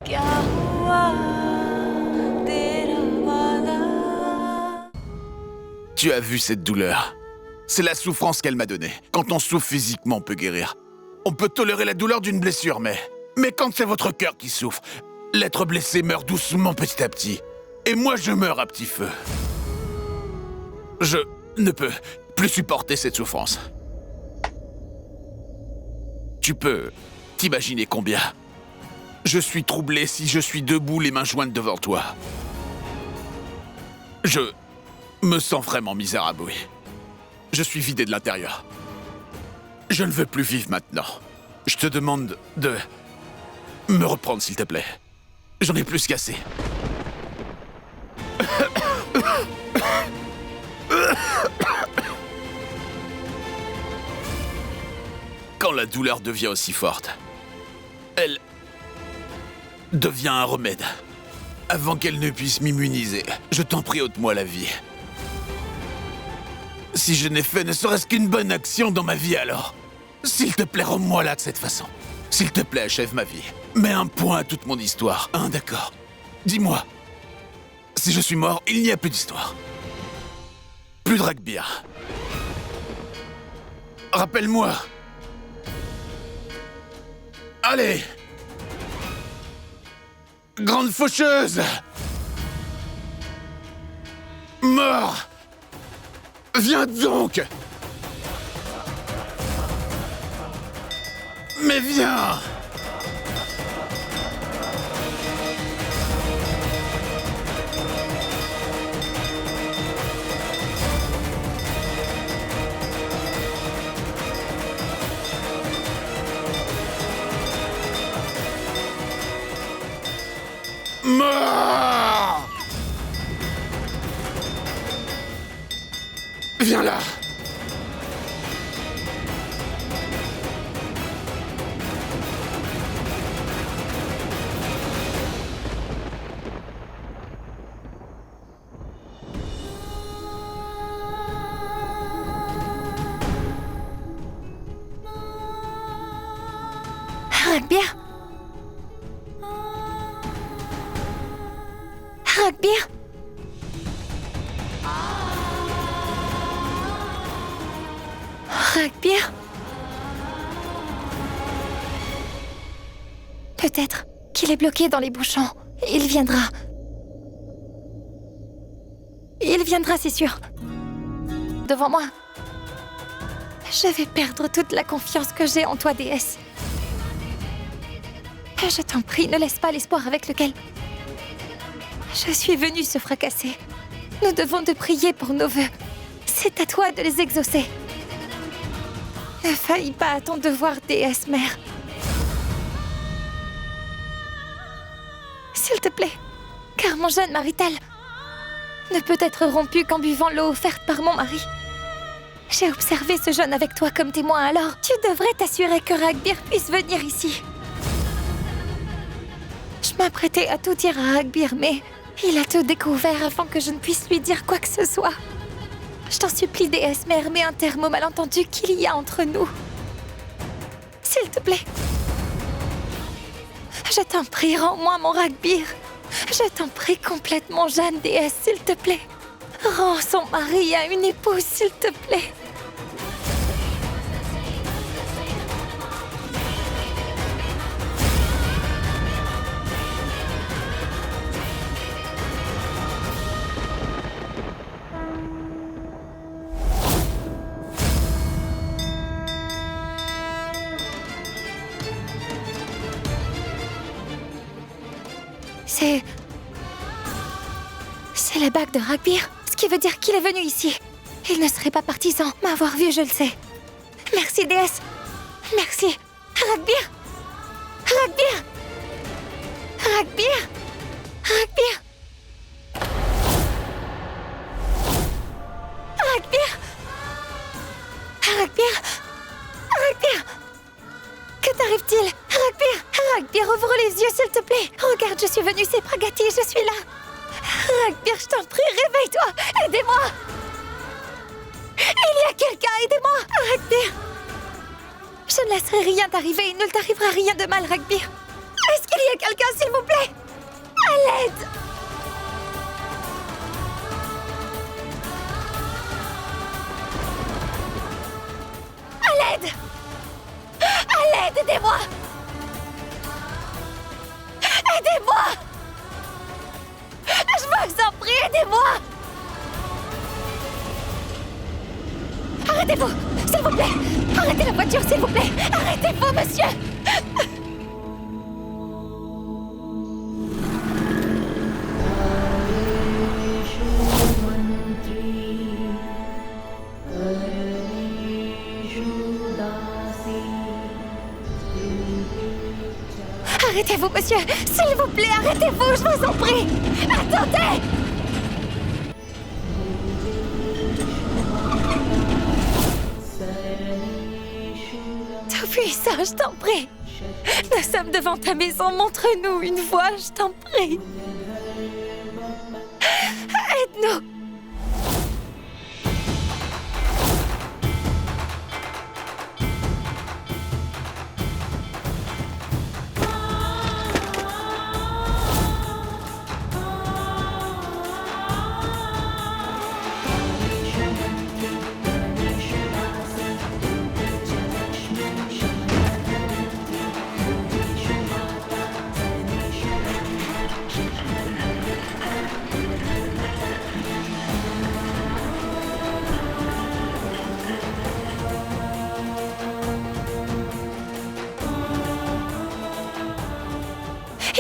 क्या हुआ तेरा वादा. Tu as vu cette douleur? C'est la souffrance qu'elle m'a donnée. Quand on souffre physiquement, on peut guérir. On peut tolérer la douleur d'une blessure, mais quand c'est votre cœur qui souffre, l'être blessé meurt doucement petit à petit. Et moi, je meurs à petit feu. Je ne peux plus supporter cette souffrance. Tu peux t'imaginer combien je suis troublé si je suis debout, les mains jointes devant toi. Je me sens vraiment misérable, oui. Je suis vidé de l'intérieur. Je ne veux plus vivre maintenant. Je te demande de me reprendre, s'il te plaît. J'en ai plus qu'assez. Quand la douleur devient aussi forte, elle devient un remède. Avant qu'elle ne puisse m'immuniser, je t'en prie, ôte-moi la vie. Si je n'ai fait ne serait-ce qu'une bonne action dans ma vie, alors, s'il te plaît, rends-moi là de cette façon. S'il te plaît, achève ma vie. Mets un point à toute mon histoire. D'accord. Dis-moi, si je suis mort, il n'y a plus d'histoire. Plus de Rakbir. Rappelle-moi. Allez! Grande faucheuse! Mort! Viens donc! Mais viens! Mort! Viens là! Rakbir? Rakbir? Rakbir? Peut-être qu'il est bloqué dans les bouchons. Il viendra. Il viendra, c'est sûr. Devant moi. Je vais perdre toute la confiance que j'ai en toi, déesse. Je t'en prie, ne laisse pas l'espoir avec lequel je suis venue se fracasser. Nous devons te prier pour nos vœux. C'est à toi de les exaucer. Ne faillis pas à ton devoir, déesse mère. S'il te plaît, car mon jeûne marital ne peut être rompu qu'en buvant l'eau offerte par mon mari. J'ai observé ce jeûne avec toi comme témoin, alors tu devrais t'assurer que Rakbir puisse venir ici. Je m'apprêtais à tout dire à Rakbir, mais il a tout découvert avant que je ne puisse lui dire quoi que ce soit. Je t'en supplie, déesse mère, mets un terme au malentendu qu'il y a entre nous. S'il te plaît. Je t'en prie, rends-moi mon Rakbir. Je t'en prie, complète mon jeûne, déesse, s'il te plaît. Rends son mari à une épouse, s'il te plaît. C'est la bague de Rakbir, ce qui veut dire qu'il est venu ici. Il ne serait pas partisan. M'avoir vu, je le sais. Merci, déesse. Merci. Rakbir! Rakbir! Rakbir! Rakbir! Rakbir! Rakbir! Rakbir! Que t'arrive-t-il? Rakbir! Rakbir, ouvre les yeux, s'il te plaît. Regarde, je suis venue, c'est Pragati, je suis là. Rakbir, je t'en prie, réveille-toi. Aidez-moi. Il y a quelqu'un, aidez-moi. Rakbir. Je ne laisserai rien t'arriver, il ne t'arrivera rien de mal, Rakbir. Est-ce qu'il y a quelqu'un, s'il vous plaît? Aidez-moi! Arrêtez-vous! S'il vous plaît! Arrêtez la voiture, s'il vous plaît! Arrêtez-vous, monsieur! Arrêtez-vous, monsieur! S'il vous plaît, arrêtez-vous, je vous en prie! Attendez! Tout-Puissant, je t'en prie! Nous sommes devant ta maison, montre-nous une voie, je t'en prie! Aide-nous!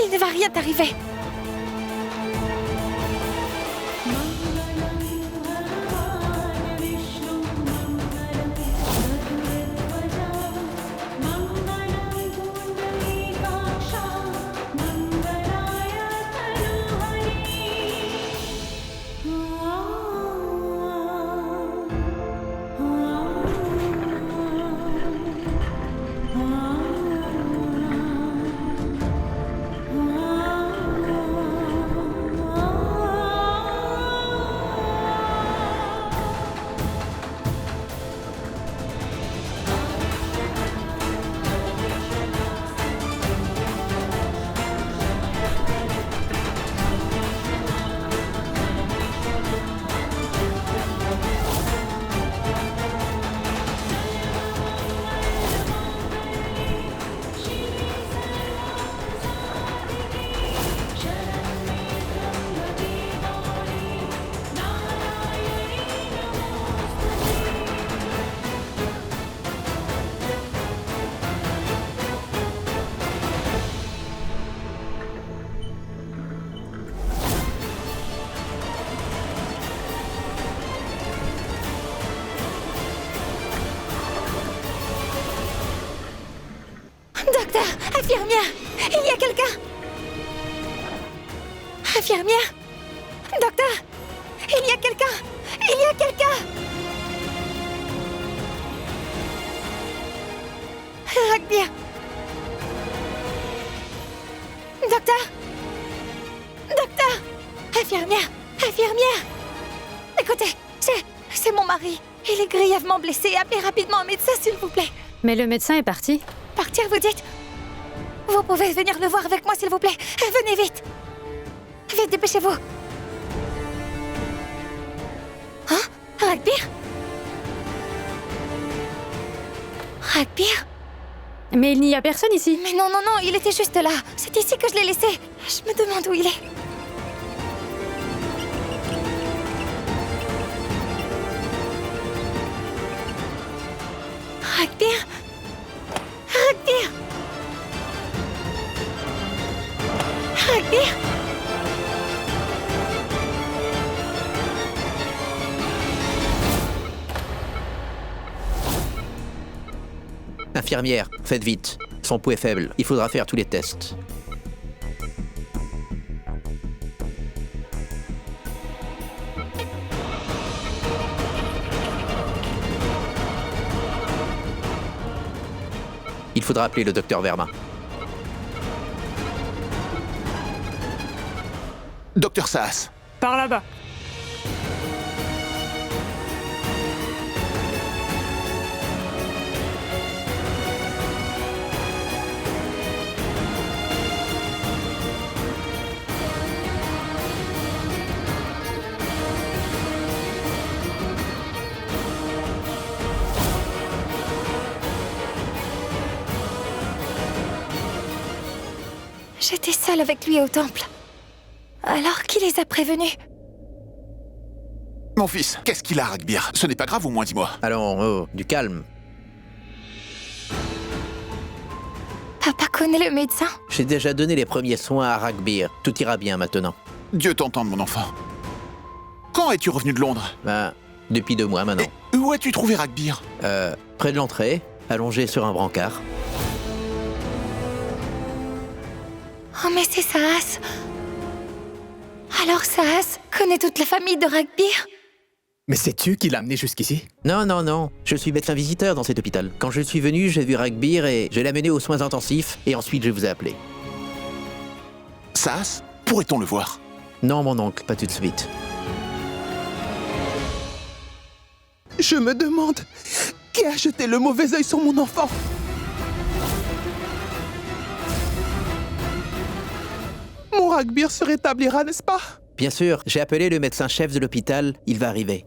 Il ne va rien t'arriver. Docteur, infirmière, il y a quelqu'un. Infirmière, docteur, il y a quelqu'un. Il y a quelqu'un. Ragbir. Docteur, docteur, infirmière, infirmière. Écoutez, c'est mon mari. Il est grièvement blessé. Appelez rapidement un médecin, s'il vous plaît. Mais le médecin est parti. Partir, vous dites? Vous pouvez venir le voir avec moi, s'il vous plaît. Venez vite. Vite, dépêchez-vous. Hein? Ragbir? Ragbir? Mais il n'y a personne ici. Mais non, non, non, il était juste là. C'est ici que je l'ai laissé. Je me demande où il est. Ragbir? Ragbir? Ragbir? Infirmière, faites vite. Son pouls est faible. Il faudra faire tous les tests. Il faudra appeler le docteur Verma. Docteur Saas, Par là-bas. J'étais seule avec lui au temple. Alors qui les a prévenus? Mon fils, qu'est-ce qu'il a, Ragbir? Ce n'est pas grave, au moins, dis-moi. Allons, oh, du calme. Papa connaît le médecin? J'ai déjà donné les premiers soins à Ragbir. Tout ira bien maintenant. Dieu t'entende, mon enfant. Quand es-tu revenu de Londres? Ben, depuis 2 mois maintenant. Et où as-tu trouvé Ragbir? Près de l'entrée, allongé sur un brancard. Oh, mais c'est Saas. Alors Saas connaît toute la famille de Ragbir? Mais sais-tu qui l'a amené jusqu'ici? Non, non, non. Je suis médecin visiteur dans cet hôpital. Quand je suis venu, j'ai vu Ragbir et je l'ai amené aux soins intensifs. Et ensuite, je vous ai appelé. Saas, pourrait-on le voir? Non, mon oncle, pas tout de suite. Je me demande qui a jeté le mauvais œil sur mon enfant. Mon Ragbir se rétablira, n'est-ce pas? Bien sûr, j'ai appelé le médecin-chef de l'hôpital. Il va arriver.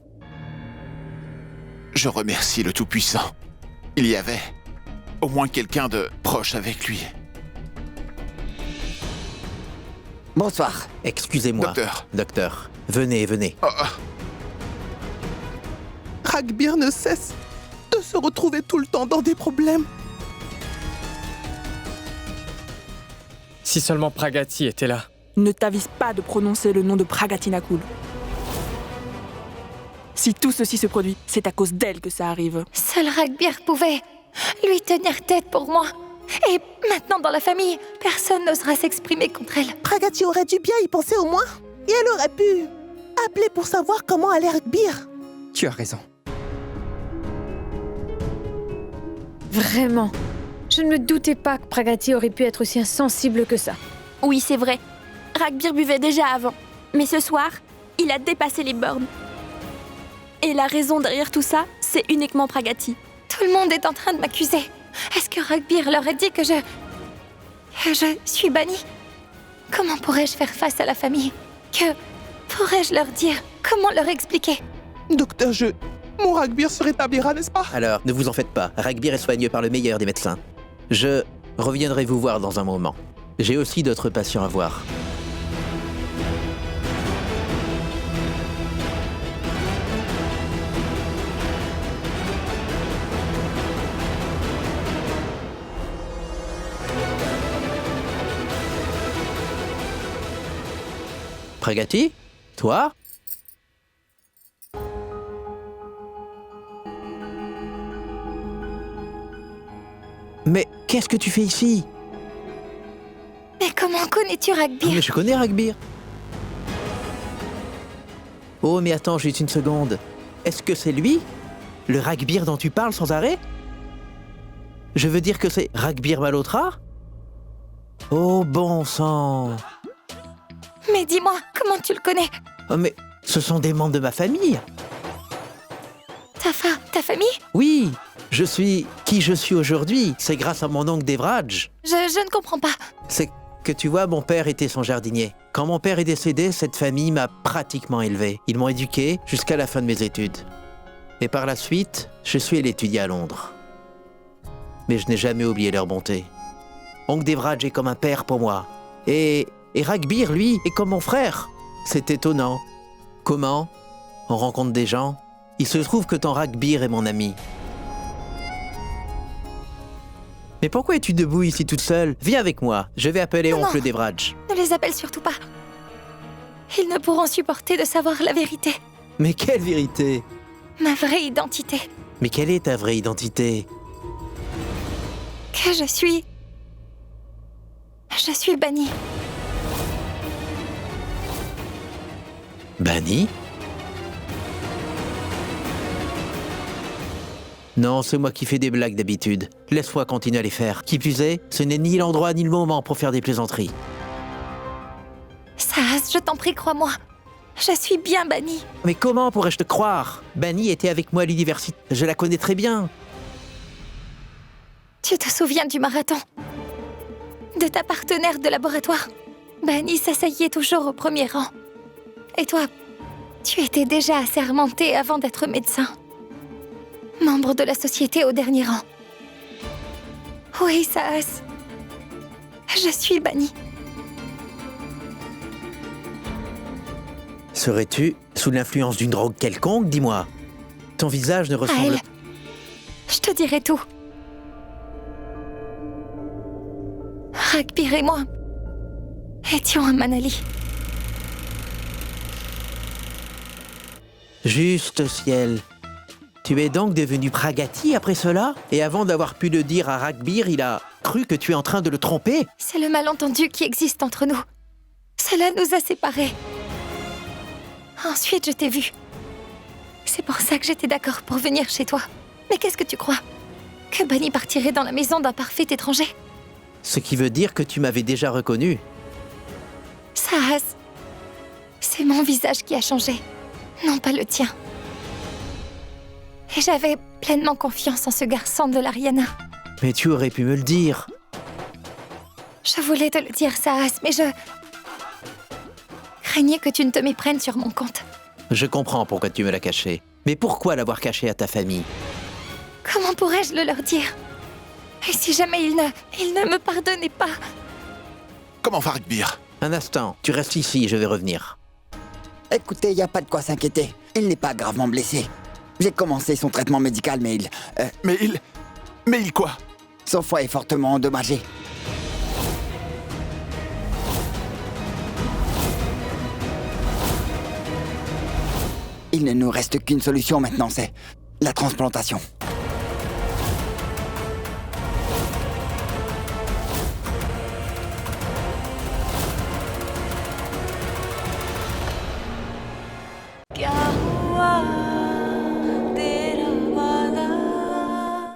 Je remercie le Tout-Puissant. Il y avait au moins quelqu'un de proche avec lui. Bonsoir. Excusez-moi. Docteur. Docteur, venez, venez. Ragbir ne cesse de se retrouver tout le temps dans des problèmes. Si seulement Pragati était là. Ne t'avise pas de prononcer le nom de Pragatinakul. Si tout ceci se produit, c'est à cause d'elle que ça arrive. Seul Ragbir pouvait lui tenir tête pour moi. Et maintenant, dans la famille, personne n'osera s'exprimer contre elle. Pragati aurait dû bien y penser au moins. Et elle aurait pu appeler pour savoir comment allait Ragbir. Tu as raison. Vraiment. Je ne me doutais pas que Pragati aurait pu être aussi insensible que ça. Oui, c'est vrai. Ragbir buvait déjà avant. Mais ce soir, il a dépassé les bornes. Et la raison derrière tout ça, c'est uniquement Pragati. Tout le monde est en train de m'accuser. Est-ce que Ragbir leur a dit que je suis bannie? Comment pourrais-je faire face à la famille? Que pourrais-je leur dire? Comment leur expliquer? Docteur, mon Ragbir se rétablira, n'est-ce pas? Alors, ne vous en faites pas. Ragbir est soigné par le meilleur des médecins. Je reviendrai vous voir dans un moment. J'ai aussi d'autres patients à voir. Pragati? Toi? Mais qu'est-ce que tu fais ici? Mais comment connais-tu Ragbir? Mais je connais Ragbir. Oh, mais attends juste une seconde. Est-ce que c'est lui? Le Ragbir dont tu parles sans arrêt? Je veux dire que c'est Ragbir Malhotra? Oh, bon sang! Mais dis-moi, comment tu le connais? Oh, mais ce sont des membres de ma famille. Ta famille? Oui, je suis qui je suis aujourd'hui. C'est grâce à mon oncle Devraj. Je ne comprends pas. C'est que tu vois, mon père était son jardinier. Quand mon père est décédé, cette famille m'a pratiquement élevé. Ils m'ont éduqué jusqu'à la fin de mes études. Et par la suite, je suis allé étudier à Londres. Mais je n'ai jamais oublié leur bonté. Oncle Devraj est comme un père pour moi. Et Ragbir, lui, est comme mon frère. C'est étonnant. Comment on rencontre des gens? Il se trouve que ton Ragbir est mon ami. Mais pourquoi es-tu debout ici toute seule? Viens avec moi, je vais appeler Non, oncle non. Devraj. Ne les appelle surtout pas. Ils ne pourront supporter de savoir la vérité. Mais quelle vérité? Ma vraie identité. Mais quelle est ta vraie identité? Que je suis bannie. Banni? Non, c'est moi qui fais des blagues d'habitude. Laisse-moi continuer à les faire. Qui plus est, ce n'est ni l'endroit ni le moment pour faire des plaisanteries. Saas, je t'en prie, crois-moi. Je suis bien bannie. Mais comment pourrais-je te croire? Banni était avec moi à l'université. Je la connais très bien. Tu te souviens du marathon? De ta partenaire de laboratoire? Bannie s'asseyait toujours au premier rang. Et toi, tu étais déjà assermenté avant d'être médecin. Membre de la société au dernier rang. Oui, Saas. Je suis bannie. Serais-tu sous l'influence d'une drogue quelconque, dis-moi? Ton visage ne ressemble... elle. Je te dirai tout. Ragbir et moi étions à Manali. Juste ciel. Tu es donc devenu Pragati après cela? Et avant d'avoir pu le dire à Ragbir, il a cru que tu es en train de le tromper? C'est le malentendu qui existe entre nous. Cela nous a séparés. Ensuite, je t'ai vu. C'est pour ça que j'étais d'accord pour venir chez toi. Mais qu'est-ce que tu crois? Que Bunny partirait dans la maison d'un parfait étranger? Ce qui veut dire que tu m'avais déjà reconnu. Sahas, c'est mon visage qui a changé, non pas le tien. Et j'avais pleinement confiance en ce garçon de l'Ariana. Mais tu aurais pu me le dire. Je voulais te le dire, Sahas, mais je craignais que tu ne te méprennes sur mon compte. Je comprends pourquoi tu me l'as caché. Mais pourquoi l'avoir caché à ta famille? Comment pourrais-je le leur dire? Et si jamais ils ne me pardonnaient pas? Comment va Ragbir? Un instant, tu restes ici, je vais revenir. Écoutez, y a pas de quoi s'inquiéter. Il n'est pas gravement blessé. J'ai commencé son traitement médical, mais Mais il quoi? son foie est fortement endommagé. Il ne nous reste qu'une solution maintenant, c'est la transplantation.